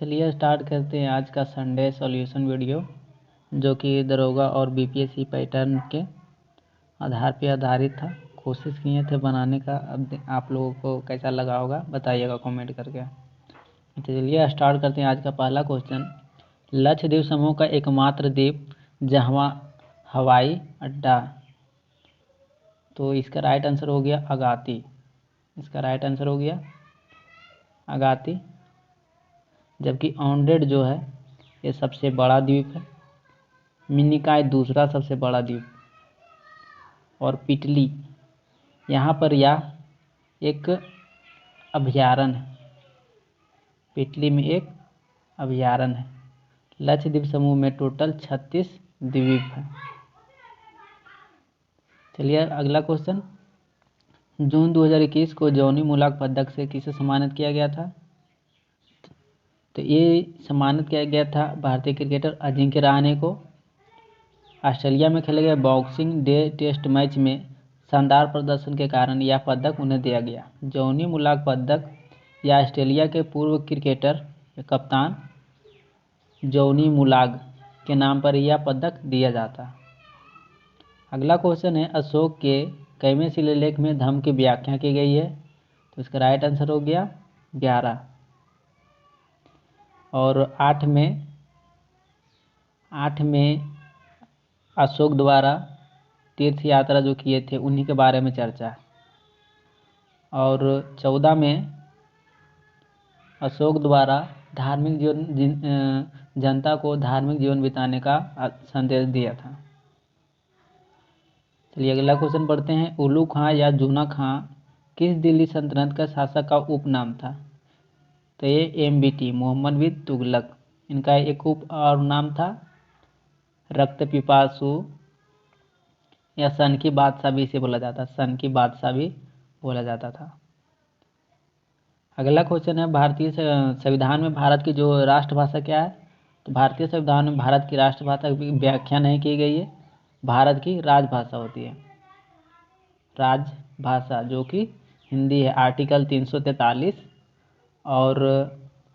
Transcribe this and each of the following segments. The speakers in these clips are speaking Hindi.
चलिए स्टार्ट करते हैं आज का संडे सॉल्यूशन वीडियो, जो कि दरोगा और बीपीएससी पैटर्न के आधार पे आधारित था। कोशिश किए थे बनाने का। अब आप लोगों को कैसा लगा होगा बताइएगा कमेंट करके। तो चलिए स्टार्ट करते हैं आज का पहला क्वेश्चन। लक्षद्वीप समूह का एकमात्र द्वीप जहाँ हवाई अड्डा। तो इसका राइट आंसर हो गया अगाती। इसका राइट आंसर हो गया अगाती। जबकि ऑनडेड जो है ये सबसे बड़ा द्वीप है। मिनिकॉय दूसरा सबसे बड़ा द्वीप। और पिटली यहाँ पर यह एक अभयारण्य है। पिटली में एक अभयारण्य है। लक्षद्वीप समूह में टोटल 36 द्वीप है। चलिए अगला क्वेश्चन। जून 2021 को जॉनी मुलाक पदक से किसे सम्मानित किया गया था? तो ये सम्मानित किया गया था भारतीय क्रिकेटर अजिंक्य रहाणे को। ऑस्ट्रेलिया में खेले गए बॉक्सिंग डे टेस्ट मैच में शानदार प्रदर्शन के कारण यह पदक उन्हें दिया गया। जॉनी मुलाक पदक या ऑस्ट्रेलिया के पूर्व क्रिकेटर कप्तान जॉनी मुलाग के नाम पर यह पदक दिया जाता। अगला क्वेश्चन है, अशोक के कईवें शिलालेख में धम्म की व्याख्या की गई है? तो इसका राइट आंसर हो गया 11। और 8 में अशोक द्वारा तीर्थ यात्रा जो किए थे उन्हीं के बारे में चर्चा है। और 14 में अशोक द्वारा धार्मिक जीवन जनता को धार्मिक जीवन बिताने का संदेश दिया था। चलिए अगला क्वेश्चन पढ़ते हैं। उल्लू खां या जूना खां किस दिल्ली सल्तनत का शासक का उपनाम था? तो ये MBT मोहम्मद बिन तुगलक। इनका एक उप और नाम था रक्त पिपासु या सन की बादशाह भी इसे बोला जाता। सन की बादशाह भी बोला जाता था। अगला क्वेश्चन है, भारतीय संविधान में भारत की जो राष्ट्रभाषा क्या है? तो भारतीय संविधान में भारत की राष्ट्रभाषा की व्याख्या नहीं की गई है। भारत की राजभाषा होती है राजभाषा, जो कि हिंदी है। आर्टिकल 343 और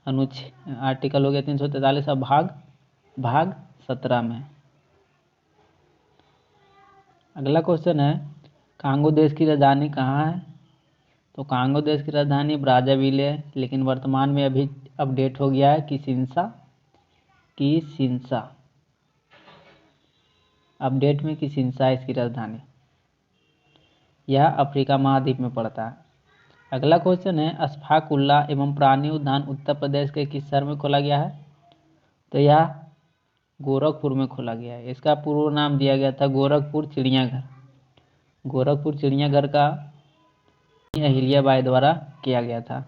आर्टिकल हो गया 343 और भाग 17 में। अगला क्वेश्चन है, कांगो देश की राजधानी कहाँ है? तो कांगो देश की राजधानी ब्राज़ाविल है, लेकिन वर्तमान में अभी अपडेट हो गया है किसिंसा। अपडेट में किसिंसा इसकी राजधानी। यह अफ्रीका महाद्वीप में पड़ता है। अगला क्वेश्चन है, अशफाक उल्लाह एवं प्राणी उद्यान उत्तर प्रदेश के किस शहर में खोला गया है? तो यह गोरखपुर में खोला गया है। इसका पूर्व नाम दिया गया था गोरखपुर चिड़ियाघर। गोरखपुर चिड़ियाघर का अहिल्याबाई द्वारा किया गया था।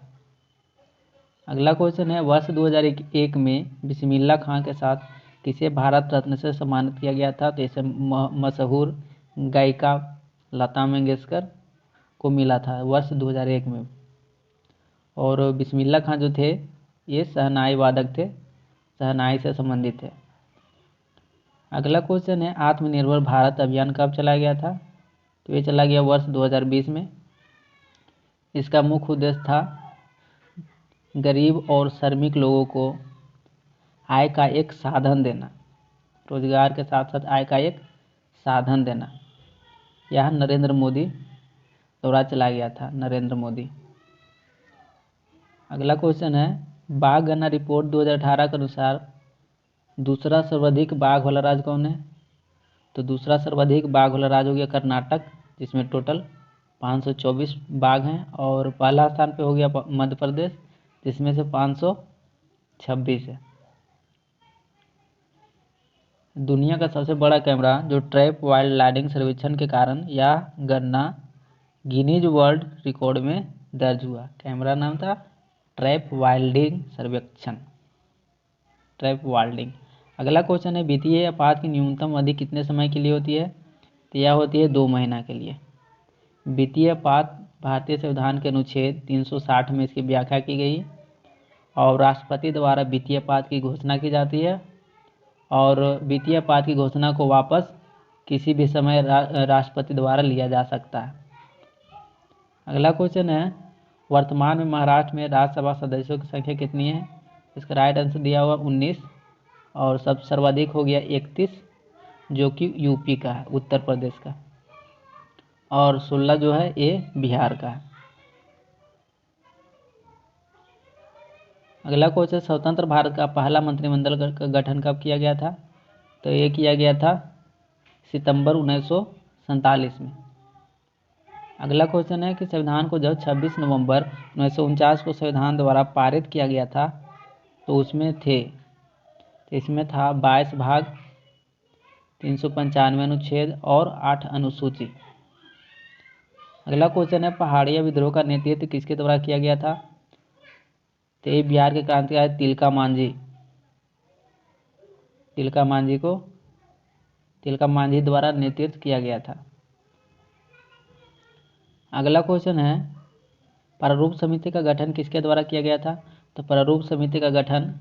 अगला क्वेश्चन है, वर्ष 2001 में बिस्मिल्लाह खां के साथ किसे भारत रत्न से सम्मानित किया गया था? तो इसे मशहूर गायिका लता मंगेशकर को मिला था वर्ष 2001 में। और बिस्मिल्लाह खां जो थे ये शहनाई वादक थे, शहनाई से संबंधित थे। अगला क्वेश्चन है, आत्मनिर्भर भारत अभियान कब चलाया गया था? तो ये चला गया वर्ष 2020 में। इसका मुख्य उद्देश्य था गरीब और श्रमिक लोगों को आय का एक साधन देना, रोजगार के साथ साथ आय का एक साधन देना। यह नरेंद्र मोदी द्वारा चलाया गया था, नरेंद्र मोदी। अगला क्वेश्चन है, बाघ गणना रिपोर्ट 2018 के अनुसार दूसरा सर्वाधिक बाघ वाला राज्य कौन है? तो दूसरा सर्वाधिक बाघ वाला राज्य हो गया कर्नाटक, जिसमें टोटल 524 बाघ हैं। और पहला स्थान पे हो गया मध्य प्रदेश, जिसमें से 526 है। दुनिया का सबसे बड़ा कैमरा जो ट्रैप वाइल्ड लाइटिंग सर्वेक्षण के कारण यह गणना गिनीज वर्ल्ड रिकॉर्ड में दर्ज हुआ। कैमरा नाम था ट्रैप वाइल्डिंग सर्वेक्षण, ट्रैप वाइल्डिंग। अगला क्वेश्चन है, वित्तीय आपात की न्यूनतम अवधि कितने समय के लिए होती है? तो यह होती है 2 महीना के लिए। वित्तीय आपात भारतीय संविधान के अनुच्छेद 360 में इसकी व्याख्या की गई और राष्ट्रपति द्वारा वित्तीय आपात की घोषणा की जाती है। और वित्तीय आपात की घोषणा को वापस किसी भी समय राष्ट्रपति द्वारा लिया जा सकता है। अगला क्वेश्चन है, वर्तमान में महाराष्ट्र में राज्यसभा सदस्यों की संख्या कितनी है? इसका राइट आंसर दिया हुआ 19, और सब सर्वाधिक हो गया 31, जो कि यूपी का है, उत्तर प्रदेश का, और 16 जो है ये बिहार का है। अगला क्वेश्चन, स्वतंत्र भारत का पहला मंत्रिमंडल का गठन कब किया गया था? तो ये किया गया था सितंबर 1947 में। अगला क्वेश्चन है कि संविधान को जब 26 नवंबर 1949 को संविधान द्वारा पारित किया गया था तो उसमें थे, तो इसमें था 22 भाग, 395 अनुच्छेद और 8 अनुसूची। अगला क्वेश्चन है, पहाड़िया विद्रोह का नेतृत्व किसके द्वारा किया गया था? तो ये बिहार के क्रांतिकारी तिलका मांझी द्वारा नेतृत्व किया गया था। अगला क्वेश्चन है, प्रारूप समिति का गठन किसके द्वारा किया गया था? तो प्रारूप समिति का गठन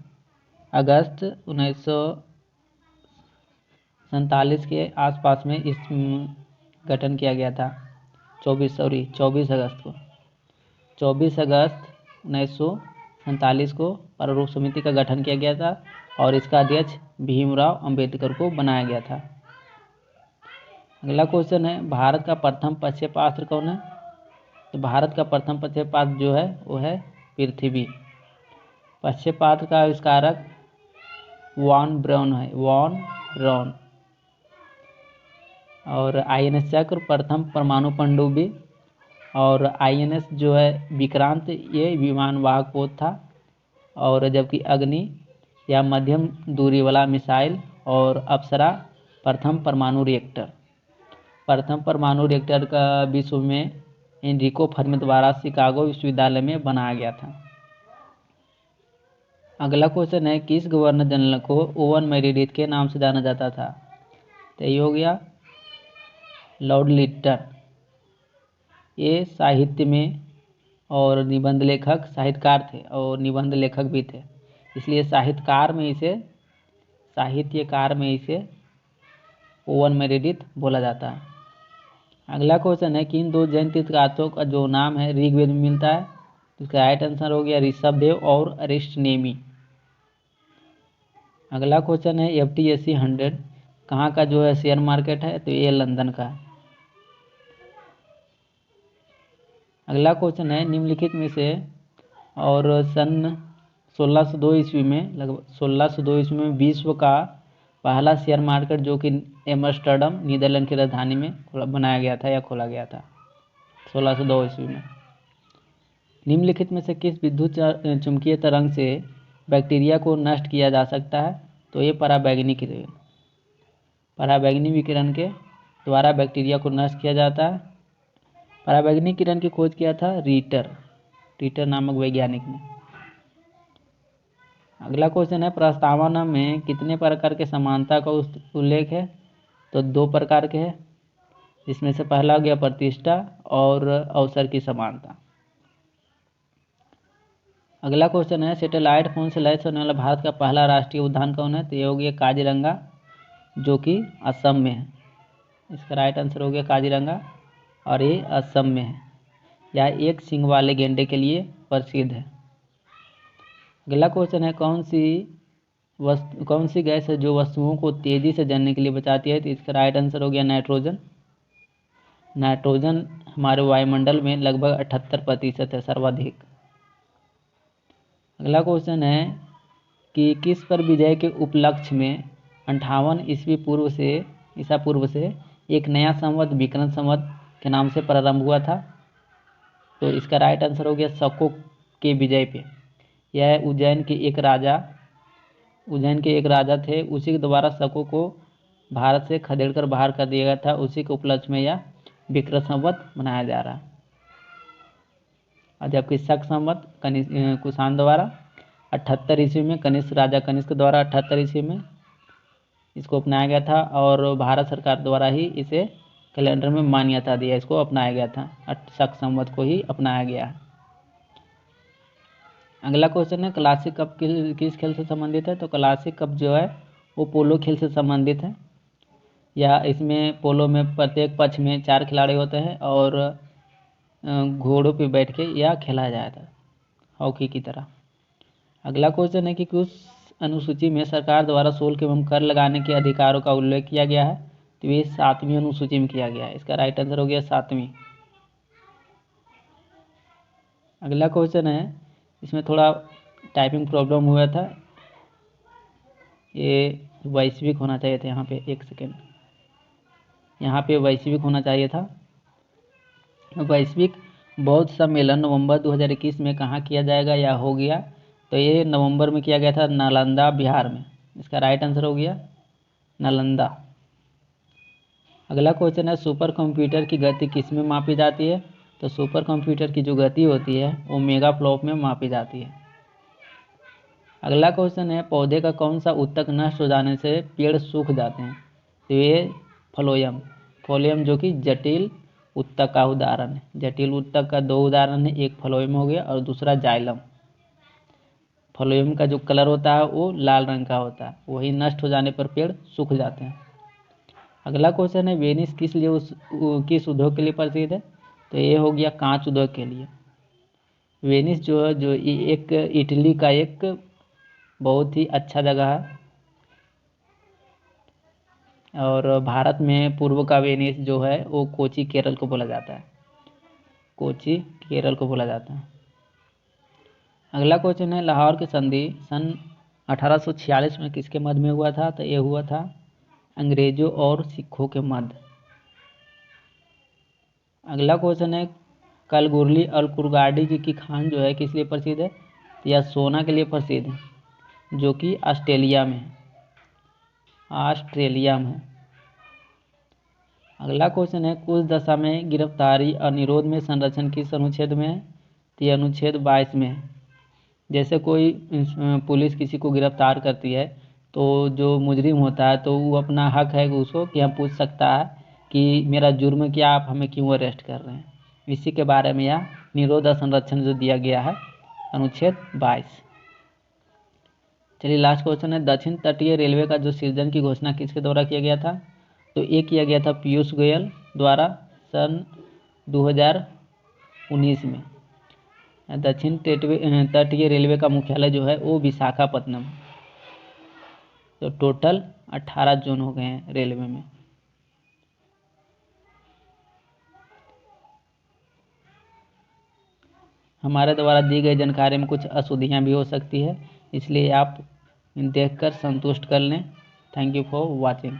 अगस्त 1947 के आसपास में इस गठन किया गया था। 24 अगस्त को 1947 को प्रारूप समिति का गठन किया गया था और इसका अध्यक्ष भीमराव अंबेडकर को बनाया गया था। अगला क्वेश्चन है, भारत का प्रथम प्रक्षेपास्त्र कौन है? तो भारत का प्रथम प्रक्षेपास्त्र जो है वो है पृथ्वी। प्रक्षेपास्त्र का आविष्कारक वॉन ब्राउन है, और INS चक्र प्रथम परमाणु पनडुब्बी, और INS जो है विक्रांत ये विमानवाहक पोत था, और जबकि अग्नि या मध्यम दूरी वाला मिसाइल, और अप्सरा प्रथम परमाणु रिएक्टर का विश्व में एनरिको फर्मी द्वारा शिकागो विश्वविद्यालय में बनाया गया था। अगला क्वेश्चन है, किस गवर्नर जनरल को ओवन मेरिडिथ के नाम से जाना जाता था? तो ये हो गया लॉर्ड लिटन। ये साहित्य में और निबंध लेखक, साहित्यकार थे और निबंध लेखक भी थे, इसलिए साहित्यकार में इसे ओवन मेरिडिथ बोला जाता है। अगला क्वेश्चन है, कि इन दो जैन तीर्थयात्रियों का जो नाम है ऋग्वेद में मिलता है? तो इसका राइट आंसर हो गया ऋषभदेव और अरिष्टनेमी। अगला क्वेश्चन है, FTSE 100 कहाँ का जो है शेयर मार्केट है? तो ये लंदन का है। अगला क्वेश्चन है, निम्नलिखित में से और सन 1602 ईस्वी में, लगभग 1602 ईस्वी में विश्व का पहला शेयर मार्केट जो कि एम्स्टर्डम नीदरलैंड की राजधानी में बनाया गया था या खोला गया था 1602 ईस्वी में। निम्नलिखित में से किस विद्युत चुंबकीय तरंग से बैक्टीरिया को नष्ट किया जा सकता है? तो ये पराबैंगनी विकिरण के द्वारा बैक्टीरिया को नष्ट किया जाता है। पराबैंगनी किरण की खोज किया था रीटर नामक वैज्ञानिक ने। अगला क्वेश्चन है, प्रस्तावना में कितने प्रकार के समानता का उल्लेख है? तो 2 प्रकार के हैं, इसमें से पहला हो गया प्रतिष्ठा और अवसर की समानता। अगला क्वेश्चन है, सैटेलाइट फोन से लैस होने वाला भारत का पहला राष्ट्रीय उद्यान कौन है? तो ये हो गया काजीरंगा, जो कि असम में है। इसका राइट आंसर हो गया काजीरंगा, और ये असम में है। यह एक सींग वाले गैंडे के लिए प्रसिद्ध है। अगला क्वेश्चन है, कौन सी गैस है जो वस्तुओं को तेजी से जलने के लिए बचाती है? तो इसका राइट आंसर हो गया नाइट्रोजन हमारे वायुमंडल में लगभग 78% है, सर्वाधिक। अगला क्वेश्चन है कि किस पर विजय के उपलक्ष्य में 58 ईसा पूर्व से एक नया संवत विक्रम संवत के नाम से प्रारंभ हुआ था? तो इसका राइट आंसर हो गया शकों के विजय पे। यह उज्जैन के एक राजा थे, उसी के द्वारा शकों को भारत से खदेड़कर बाहर कर दिया गया था। उसी के उपलक्ष्य में यह विक्रम संवत मनाया जा रहा है। और जबकि शक संवत कुषाण द्वारा 78 ईस्वी में, राजा कनिष्क द्वारा 78 ईस्वी में इसको अपनाया गया था, और भारत सरकार द्वारा ही इसे कैलेंडर में मान्यता दिया, इसको अपनाया गया था, शक संवत को ही अपनाया गया है। अगला क्वेश्चन है, क्लासिक कप किस खेल से संबंधित है? तो क्लासिक कप जो है वो पोलो खेल से संबंधित है। या इसमें पोलो में प्रत्येक पक्ष में 4 खिलाड़ी होते हैं और घोड़ों पे बैठ के यह खेला जाता है, हॉकी की तरह। अगला क्वेश्चन है कि कुछ अनुसूची में सरकार द्वारा शुल्क एवं कर लगाने के अधिकारों का उल्लेख किया गया है। तो ये 7वीं अनुसूची में किया गया है। इसका राइट आंसर हो गया 7वीं। अगला क्वेश्चन है, इसमें थोड़ा टाइपिंग प्रॉब्लम हुआ था, ये वैश्विक होना चाहिए था। यहाँ पे 1 सेकेंड, यहाँ पे वैश्विक होना चाहिए था। वैश्विक बौद्ध सम्मेलन नवंबर 2021 में कहाँ किया जाएगा या हो गया? तो ये नवंबर में किया गया था, नालंदा बिहार में। इसका राइट आंसर हो गया नालंदा। अगला क्वेश्चन है, सुपर कंप्यूटर की गति किस में मापी जाती है? तो सुपर कंप्यूटर की जो गति होती है वो मेगा फ्लॉप में मापी जाती है। अगला क्वेश्चन है, पौधे का कौन सा ऊतक नष्ट हो जाने से पेड़ सूख जाते हैं? तो ये फ्लोएम जो कि जटिल ऊतक का उदाहरण है। जटिल ऊतक का 2 उदाहरण है, एक फ्लोएम हो गया और दूसरा जाइलम। फ्लोएम का जो कलर होता है वो लाल रंग का होता है, वही नष्ट हो जाने पर पेड़ सूख जाते हैं। अगला क्वेश्चन है, वेनिस किस उद्योग के लिए प्रसिद्ध है? तो ये हो गया कांच उद्योग के लिए। वेनिस जो है जो एक इटली का एक बहुत ही अच्छा जगह है, और भारत में पूर्व का वेनिस जो है वो कोची केरल को बोला जाता है। कोची केरल को बोला जाता है। अगला क्वेश्चन है, लाहौर की संधि सन 1846 में किसके मध्य में हुआ था? तो ये हुआ था अंग्रेजों और सिखों के मध्य। अगला क्वेश्चन है, कलगुरली और कुर्गाडी जी की खान जो है किस लिए प्रसिद्ध है? तो यह सोना के लिए प्रसिद्ध है, जो कि ऑस्ट्रेलिया में है। अगला क्वेश्चन है, कुछ दशा में गिरफ्तारी और निरोध में संरक्षण किस अनुच्छेद में है? तो यह अनुच्छेद 22 में है। जैसे कोई पुलिस किसी को गिरफ्तार करती है तो जो मुजरिम होता है तो वो अपना हक है उसको कि हम पूछ सकता है कि मेरा जुर्म क्या, आप हमें क्यों अरेस्ट कर रहे हैं। इसी के बारे में यह निरोध और संरक्षण जो दिया गया है, अनुच्छेद 22। चलिए लास्ट क्वेश्चन है, दक्षिण तटीय रेलवे का जो सृजन की घोषणा किसके द्वारा किया गया था? तो ये किया गया था पीयूष गोयल द्वारा सन 2019 में। दक्षिण तटीय रेलवे का मुख्यालय जो है वो विशाखापत्तनम। तो टोटल 18 जोन हो गए हैं रेलवे में। हमारे द्वारा दी गई जानकारी में कुछ अशुद्धियाँ भी हो सकती है, इसलिए आप देखकर संतुष्ट कर लें। Thank you for watching.